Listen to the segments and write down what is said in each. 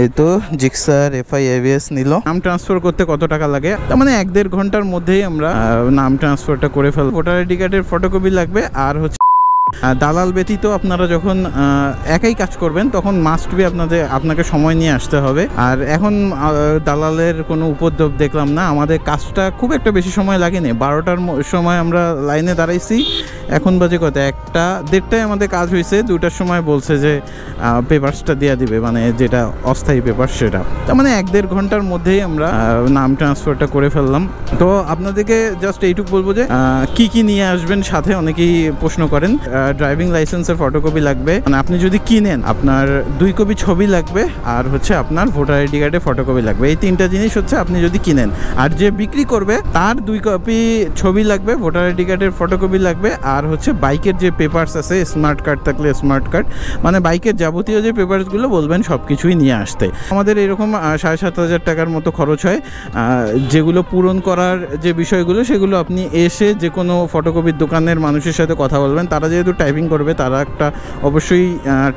এই তো Gixxer FI ABS নিল। নাম ট্রান্সফার করতে কত টাকা লাগে? তার মানে 1-1.5 ঘন্টার মধ্যেই আমরা নাম ট্রান্সফারটা করে ফেলবো। ভোটার আইডি কার্ডের ফটোকপি লাগবে, আর হচ্ছে দালাল ব্যতীত আপনারা যখন একাই কাজ করবেন তখন মাস্ট বি আপনাকে সময় নিয়ে আসতে হবে। আর এখন দালালের কোনো উপদ্রব দেখলাম না, আমাদের কাজটা খুব একটা বেশি সময় লাগেনি। 12টার সময় আমরা লাইনে দাঁড়াইছি, এখন বাজে কত 1:30টায় আমাদের কাজ হয়েছে। 2টার সময় বলছে যে পেপারসটা দিয়ে দিবে, মানে যেটা অস্থায়ী পেপার সেটা। তার মানে 1-1.5 ঘন্টার মধ্যেই আমরা নাম ট্রান্সফারটা করে ফেললাম। তো আপনাদেরকে জাস্ট এইটুকু বলবো যে কি নিয়ে আসবেন সাথে, অনেকেই প্রশ্ন করেন। ড্রাইভিং লাইসেন্সের ফটোকপি লাগবে, মানে আপনি যদি কিনেন আপনার 2 কপি ছবি লাগবে, আর হচ্ছে আপনার ভোটার আইডি কার্ডের ফটোকপি লাগবে। এই 3টা জিনিস হচ্ছে আপনি যদি কিনেন। আর যে বিক্রি করবে তার 2 কপি ছবি লাগবে, ভোটার আইডি কার্ডের ফটোকপি লাগবে, আর হচ্ছে বাইকের যে পেপারস আছে, স্মার্ট কার্ড থাকলে স্মার্ট কার্ড, মানে বাইকের যাবতীয় যে পেপারসগুলো বলবেন সব কিছুই নিয়ে আসতে। আমাদের এরকম 7,500 টাকার মতো খরচ হয়। যেগুলো পূরণ করার যে বিষয়গুলো সেগুলো আপনি এসে যে কোনো ফটোকপির দোকানের মানুষের সাথে কথা বলবেন। তারা যেহেতু টাইপিং করবে তারা একটা অবশ্যই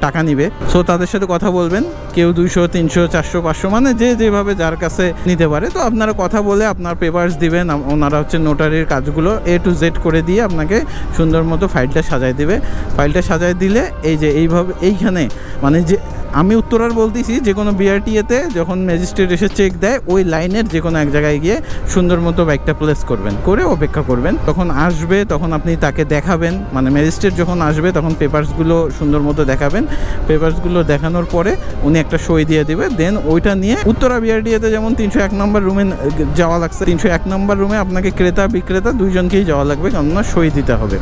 টাকা নিবে, সো তাদের সাথে কথা বলবেন। কেউ 200, 300, 400, 500, মানে যেভাবে যার কাছে নিতে পারে। তো আপনারা কথা বলে আপনার পেপারস দিবেন, ওনারা হচ্ছে নোটারির কাজগুলো A to Z করে দিয়ে আপনাকে সুন্দর মতো ফাইলটা সাজায় দিবে। ফাইলটা সাজায় দিলে এই যে এইভাবে এইখানে, মানে যে আমি উত্তরার বলতেছি, যে কোনো বিআরটিএতে যখন ম্যাজিস্ট্রেট এসে চেক দেয় ওই লাইনের যে কোনো এক জায়গায় গিয়ে সুন্দর মতো বাইকটা প্লেস করবেন, করে অপেক্ষা করবেন। তখন আসবে, তখন আপনি তাকে দেখাবেন, মানে ম্যাজিস্ট্রেট যখন আসবে তখন পেপারসগুলো সুন্দর মতো দেখাবেন। পেপারসগুলো দেখানোর পরে উনি একটা সই দিয়ে দেবে। দেন ওইটা নিয়ে উত্তরা বিআরটিএতে যেমন 301 নম্বর রুমে যাওয়া লাগছে, 301 নম্বর রুমে আপনাকে ক্রেতা বিক্রেতা দুইজনকেই যাওয়া লাগবে, কেননা সই দিতে হবে।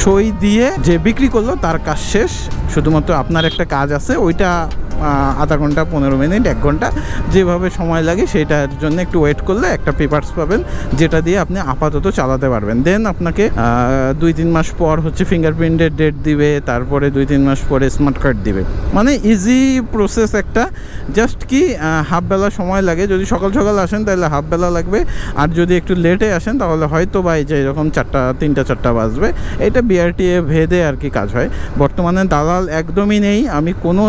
সই দিয়ে যে বিক্রি করলো তার কাজ শেষ। শুধুমাত্র আপনার একটা কাজ আছে, ওইটা আধা ঘন্টা, 15 মিনিট, 1 ঘন্টা, যেভাবে সময় লাগে সেটার জন্য একটু ওয়েট করলে একটা পেপারস পাবেন, যেটা দিয়ে আপনি আপাতত চালাতে পারবেন। দেন আপনাকে 2-3 মাস পর হচ্ছে ফিঙ্গারপ্রিন্টের ডেট দিবে, তারপরে 2-3 মাস পরে স্মার্ট কার্ড দিবে। মানে ইজি প্রসেস একটা, জাস্ট কি হাফ বেলা সময় লাগে। যদি সকাল সকাল আসেন তাহলে হাফ বেলা লাগবে, আর যদি একটু লেটে আসেন তাহলে হয়তো বা যে এরকম 3টা-4টা বাজবে। এটা বিআরটিএ ভেদে আর কি কাজ হয়। বর্তমানে দালাল একদমই নেই, আমি কোনো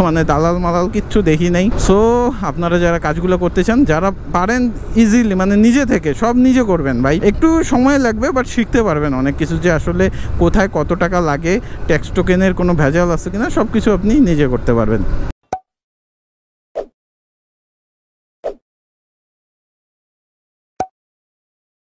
মানে দালাল মালাল কিচ্ছু দেখি নাই। সো আপনারা যারা কাজগুলো করতে চান, যারা পারেন ইজিলি, মানে নিজে থেকে সব নিজে করবেন ভাই। একটু সময় লাগবে বাট শিখতে পারবেন অনেক কিছু, যে আসলে কোথায় কত টাকা লাগে, ট্যাক্স টোকেনের কোনো ভেজাল আছে কিনা, সব কিছু আপনি নিজে করতে পারবেন।